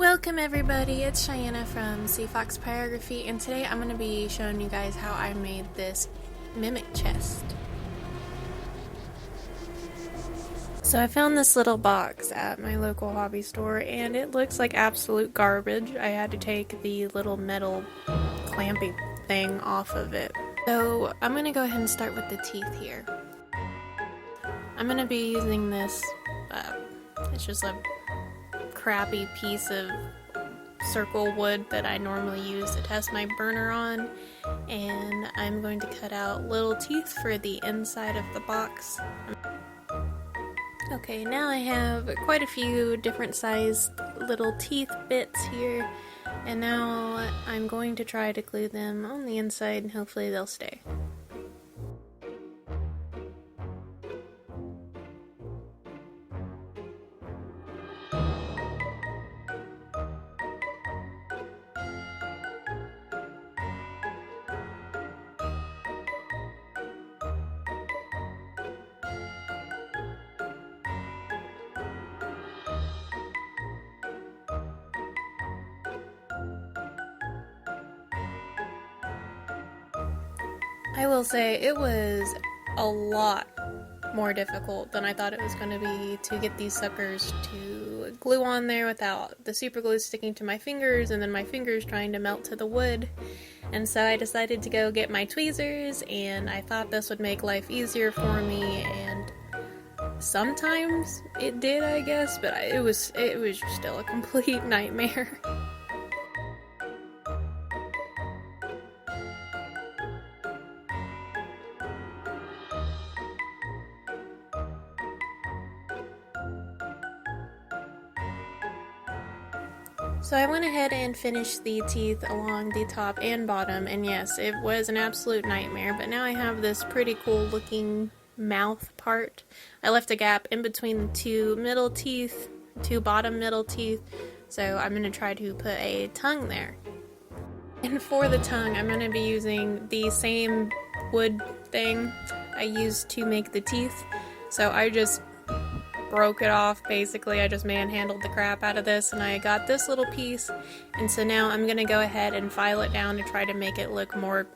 Welcome everybody, it's Cheyenne from Fox Pyrography, and today I'm going to be showing you guys how I made this mimic chest. So I found this little box at my local hobby store and it looks like absolute garbage. I had to take the little metal clampy thing off of it. So I'm going to go ahead and start with the teeth here. I'm going to be using this, it's just a crappy piece of circle wood that I normally use to test my burner on, and I'm going to cut out little teeth for the inside of the box. Okay, now I have quite a few different sized little teeth bits here, and now I'm going to try to glue them on the inside and hopefully they'll stay. I will say it was a lot more difficult than I thought it was going to be to get these suckers to glue on there without the super glue sticking to my fingers and then my fingers trying to melt to the wood. And so I decided to go get my tweezers, and I thought this would make life easier for me, and sometimes it did, I guess, but it was still a complete nightmare. So I went ahead and finished the teeth along the top and bottom, and yes, it was an absolute nightmare, but now I have this pretty cool looking mouth part. I left a gap in between the two middle teeth, two bottom middle teeth, so I'm going to try to put a tongue there. And for the tongue, I'm going to be using the same wood thing I used to make the teeth, so I just broke it off. Basically, I just manhandled the crap out of this and I got this little piece, and so now I'm gonna go ahead and file it down to try to make it look more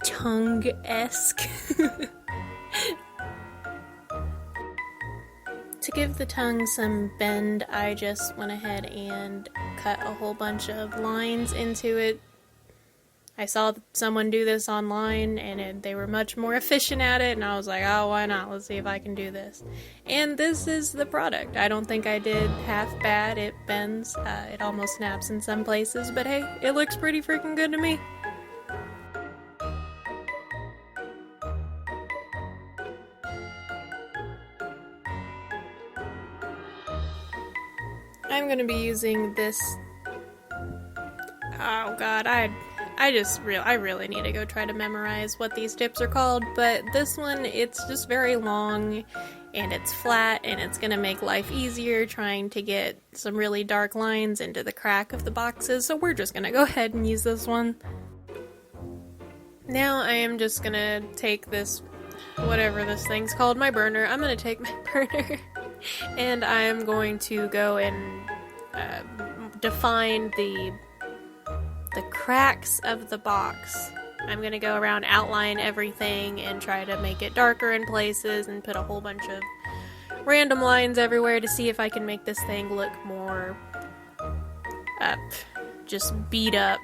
tongue-esque. To give the tongue some bend, I just went ahead and cut a whole bunch of lines into it. I saw someone do this online and they were much more efficient at it, and I was like, oh, why not? Let's see if I can do this. And this is the product. I don't think I did half bad. It bends. It almost snaps in some places, but hey, it looks pretty freaking good to me. I'm going to be using this. Oh god, I really need to go try to memorize what these tips are called, but this one, it's just very long and it's flat and it's gonna make life easier trying to get some really dark lines into the crack of the boxes, so we're just gonna go ahead and use this one. Now I am just gonna take this, whatever this thing's called, my burner. I'm gonna take my burner and I'm going to go and define the cracks of the box. I'm gonna go around, outline everything, and try to make it darker in places and put a whole bunch of random lines everywhere to see if I can make this thing look more just beat up,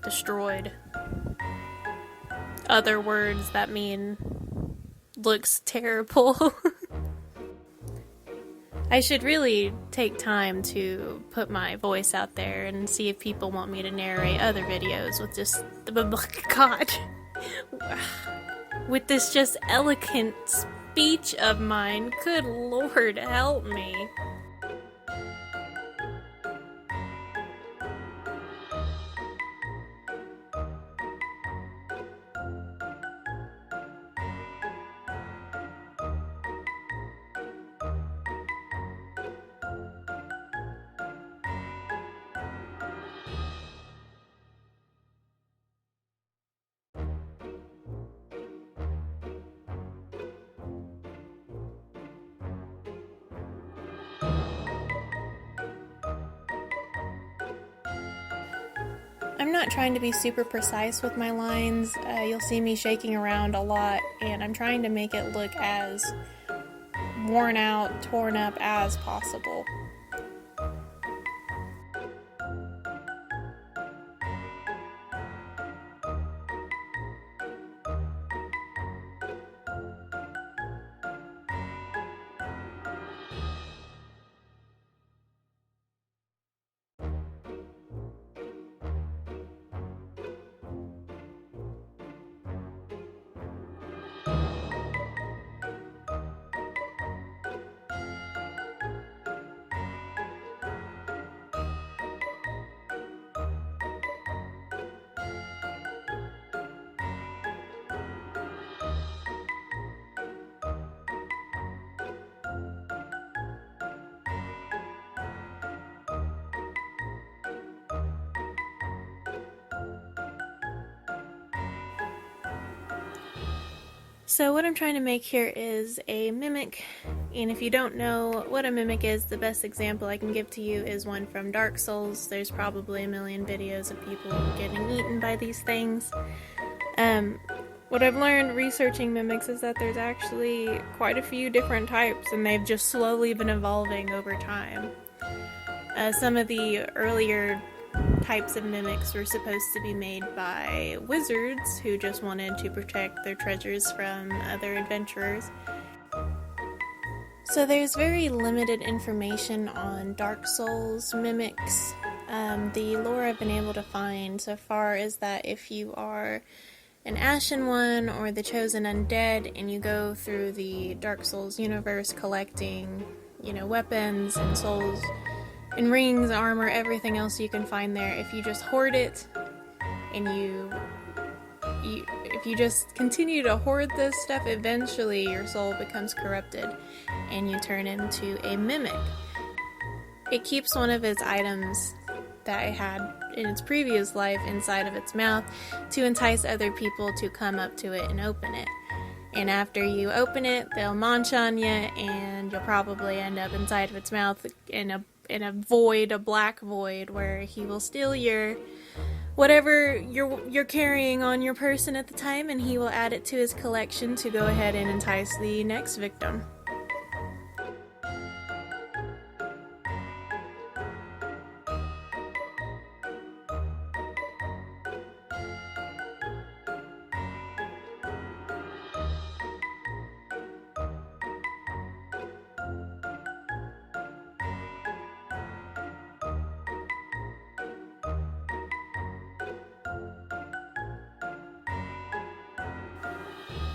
destroyed. Other words that mean looks terrible. I should really take time to put my voice out there and see if people want me to narrate other videos with just, God, with this just eloquent speech of mine. Good Lord, help me. I'm not trying to be super precise with my lines. You'll see me shaking around a lot, and I'm trying to make it look as worn out, torn up as possible. So what I'm trying to make here is a mimic, and if you don't know what a mimic is, the best example I can give to you is one from Dark Souls. There's probably a million videos of people getting eaten by these things. What I've learned researching mimics is that there's actually quite a few different types, and they've just slowly been evolving over time. Some of the earlier types of mimics were supposed to be made by wizards who just wanted to protect their treasures from other adventurers. So there's very limited information on Dark Souls mimics. The lore I've been able to find so far is that if you are an Ashen One or the Chosen Undead and you go through the Dark Souls universe collecting, weapons and souls and rings, armor, everything else you can find there, if you just hoard it and if you just continue to hoard this stuff, eventually your soul becomes corrupted and you turn into a mimic. It keeps one of its items that it had in its previous life inside of its mouth to entice other people to come up to it and open it. And after you open it, they'll munch on you, and you'll probably end up inside of its mouth in a void, a black void, where he will steal your whatever you're carrying on your person at the time, and he will add it to his collection to go ahead and entice the next victim.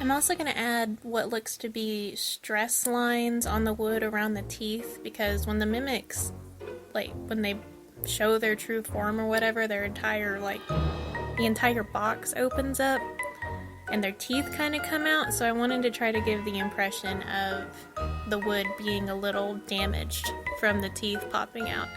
I'm also going to add what looks to be stress lines on the wood around the teeth, because when the mimics, when they show their true form or whatever, the entire box opens up and their teeth kind of come out, so I wanted to try to give the impression of the wood being a little damaged from the teeth popping out.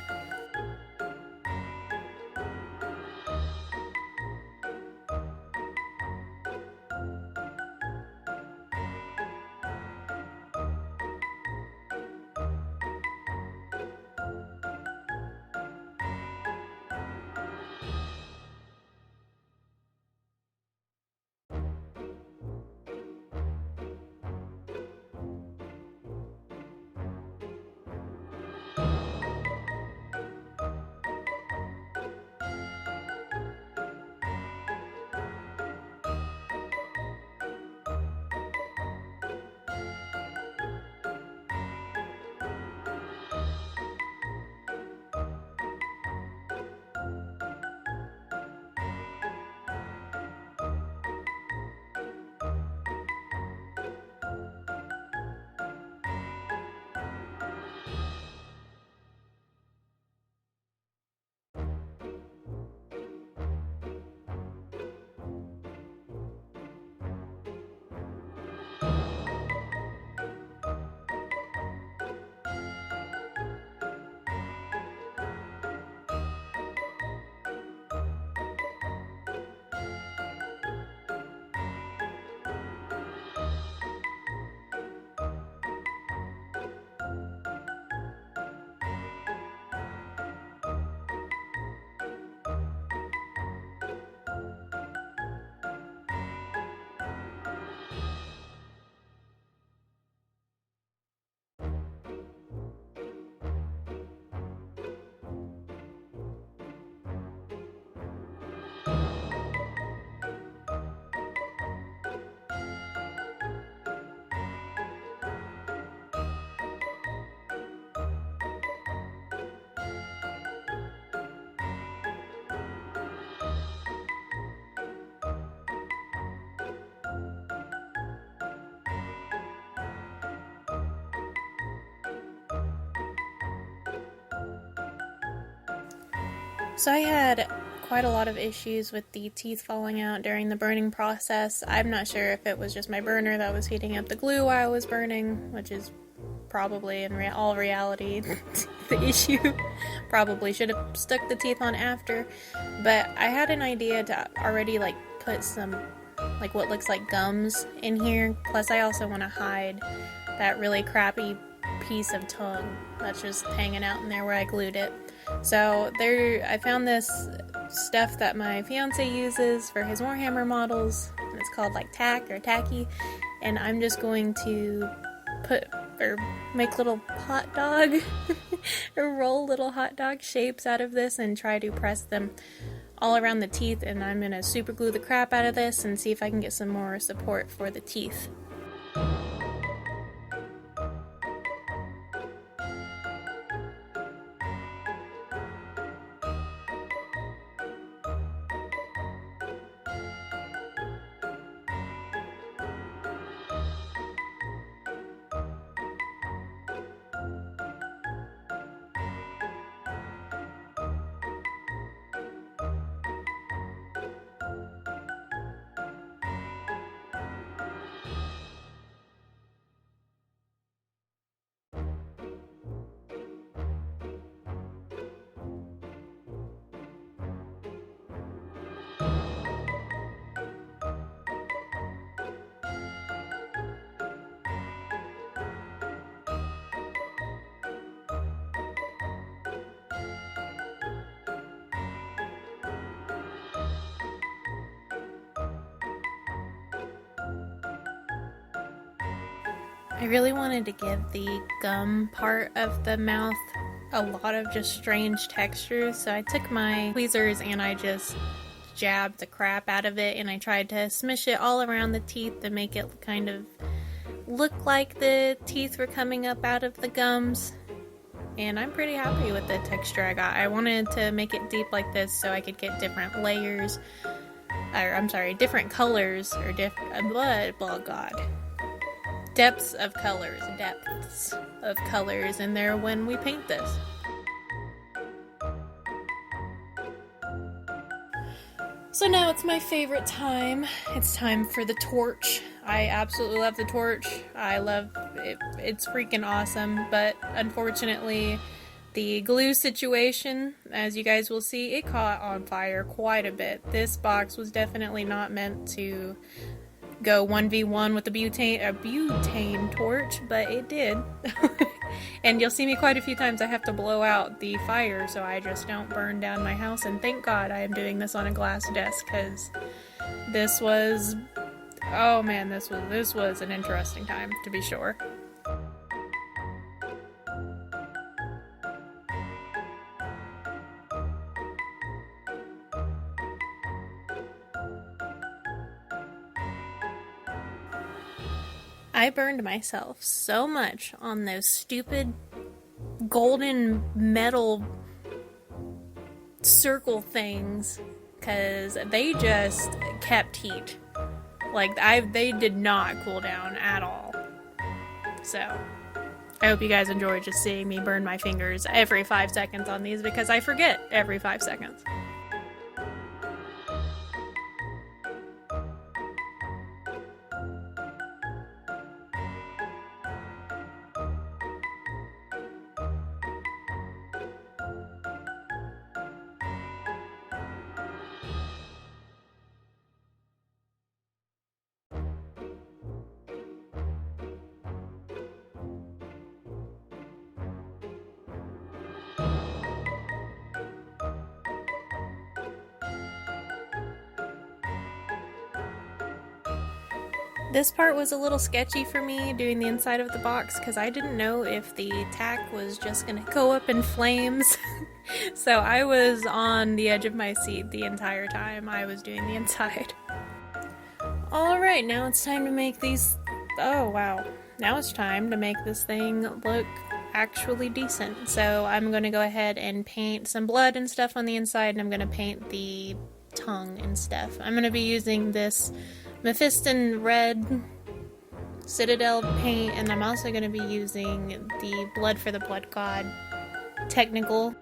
So I had quite a lot of issues with the teeth falling out during the burning process. I'm not sure if it was just my burner that was heating up the glue while I was burning, which is probably in all reality the issue. Probably should have stuck the teeth on after, but I had an idea to already like put some like what looks like gums in here. Plus I also want to hide that really crappy piece of tongue that's just hanging out in there where I glued it. So there, I found this stuff that my fiance uses for his Warhammer models. It's called like tack or tacky, and I'm just going to put or make little hot dog or roll little hot dog shapes out of this and try to press them all around the teeth, and I'm gonna super glue the crap out of this and see if I can get some more support for the teeth. I really wanted to give the gum part of the mouth a lot of just strange textures, so I took my tweezers and I just jabbed the crap out of it, and I tried to smush it all around the teeth to make it kind of look like the teeth were coming up out of the gums. And I'm pretty happy with the texture I got. I wanted to make it deep like this so I could get different layers, or I'm sorry, different colors, or depths of colors in there when we paint this. So now it's my favorite time. It's time for the torch. I absolutely love the torch. I love it. It's freaking awesome, but unfortunately the glue situation, as you guys will see, it caught on fire quite a bit. This box was definitely not meant to go 1v1 with a butane torch, but it did. And you'll see me quite a few times I have to blow out the fire so I just don't burn down my house, and thank God I am doing this on a glass desk, because this was, oh man, this was an interesting time, to be sure. I burned myself so much on those stupid golden metal circle things because they just kept heat. Like, they did not cool down at all. So, I hope you guys enjoy just seeing me burn my fingers every 5 seconds on these, because I forget every 5 seconds. This part was a little sketchy for me, doing the inside of the box, because I didn't know if the tack was just gonna go up in flames. So I was on the edge of my seat the entire time I was doing the inside. Alright, now it's time to make these... Oh wow. Now it's time to make this thing look actually decent. So I'm gonna go ahead and paint some blood and stuff on the inside, and I'm gonna paint the tongue and stuff. I'm gonna be using this Mephiston Red Citadel paint, and I'm also going to be using the Blood for the Blood God technical.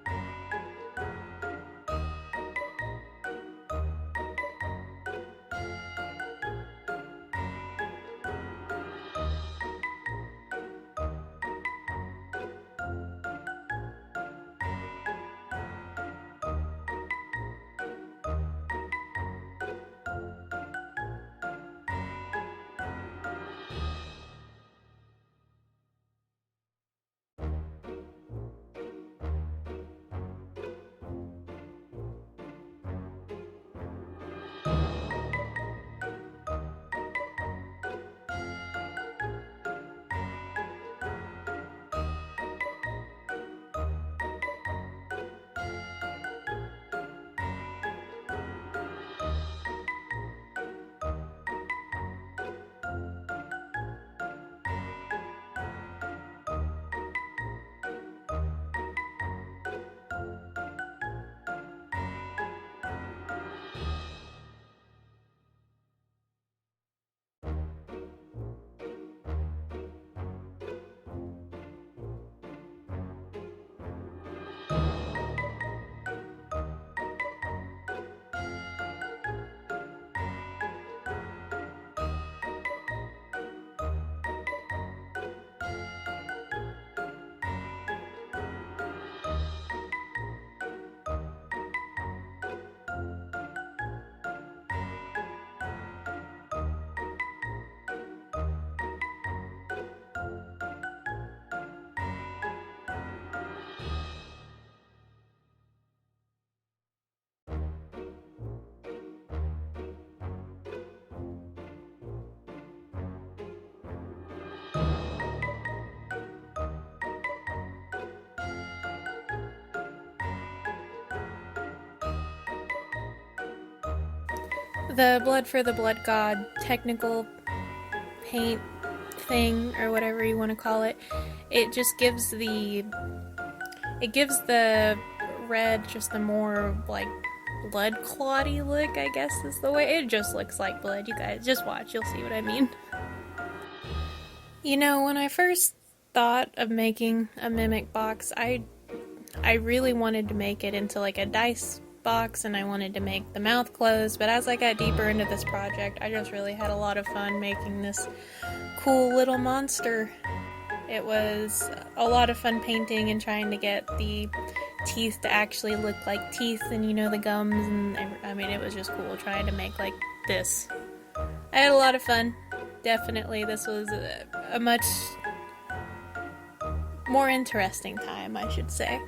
The Blood for the Blood God technical paint thing, or whatever you want to call it, it just gives the red just the more like blood clotty look, I guess is the way. It just looks like blood. You guys just watch, you'll see what I mean. You know, when I first thought of making a Mimic box, I really wanted to make it into like a dice box, and I wanted to make the mouth closed, but as I got deeper into this project, I just really had a lot of fun making this cool little monster. It was a lot of fun painting and trying to get the teeth to actually look like teeth, and you know, the gums, and I mean, it was just cool trying to make like this. I had a lot of fun. Definitely, this was a much more interesting time, I should say.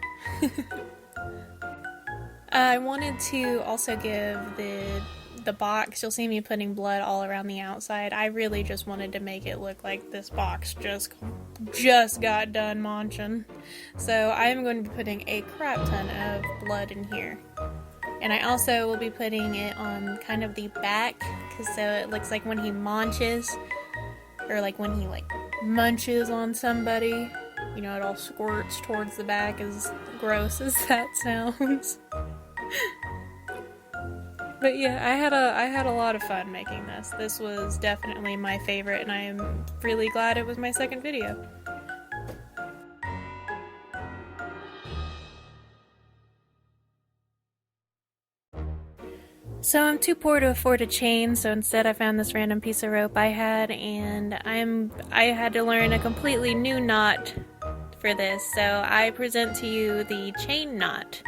I wanted to also give the box, you'll see me putting blood all around the outside. I really just wanted to make it look like this box just got done munching. So I'm going to be putting a crap ton of blood in here. And I also will be putting it on kind of the back, because so it looks like when he munches, or like when he like munches on somebody, you know, it all squirts towards the back, as gross as that sounds. But yeah, I had a lot of fun making this. This was definitely my favorite, and I am really glad it was my second video. So I'm too poor to afford a chain, so instead I found this random piece of rope I had, and I had to learn a completely new knot for this, so I present to you the chain knot.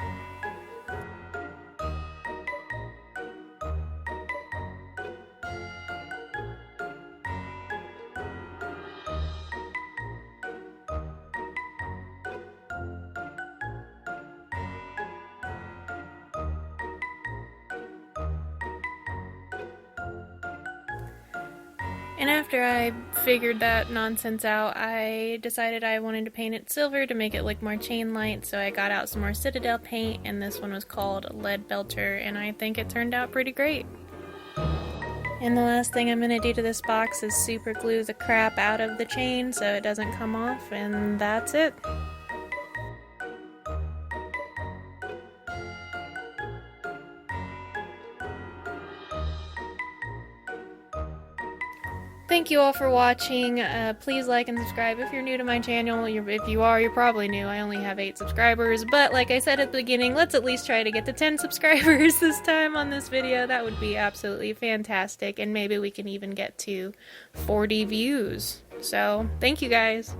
And after I figured that nonsense out, I decided I wanted to paint it silver to make it look more chain-light, so I got out some more Citadel paint, and this one was called Lead Belter, and I think it turned out pretty great. And the last thing I'm going to do to this box is super glue the crap out of the chain so it doesn't come off, and that's it. Thank you all for watching. Please like and subscribe if you're new to my channel. If you are, you're probably new. I only have 8 subscribers, but like I said at the beginning, let's at least try to get to 10 subscribers this time on this video. That would be absolutely fantastic, and maybe we can even get to 40 views. So, thank you guys.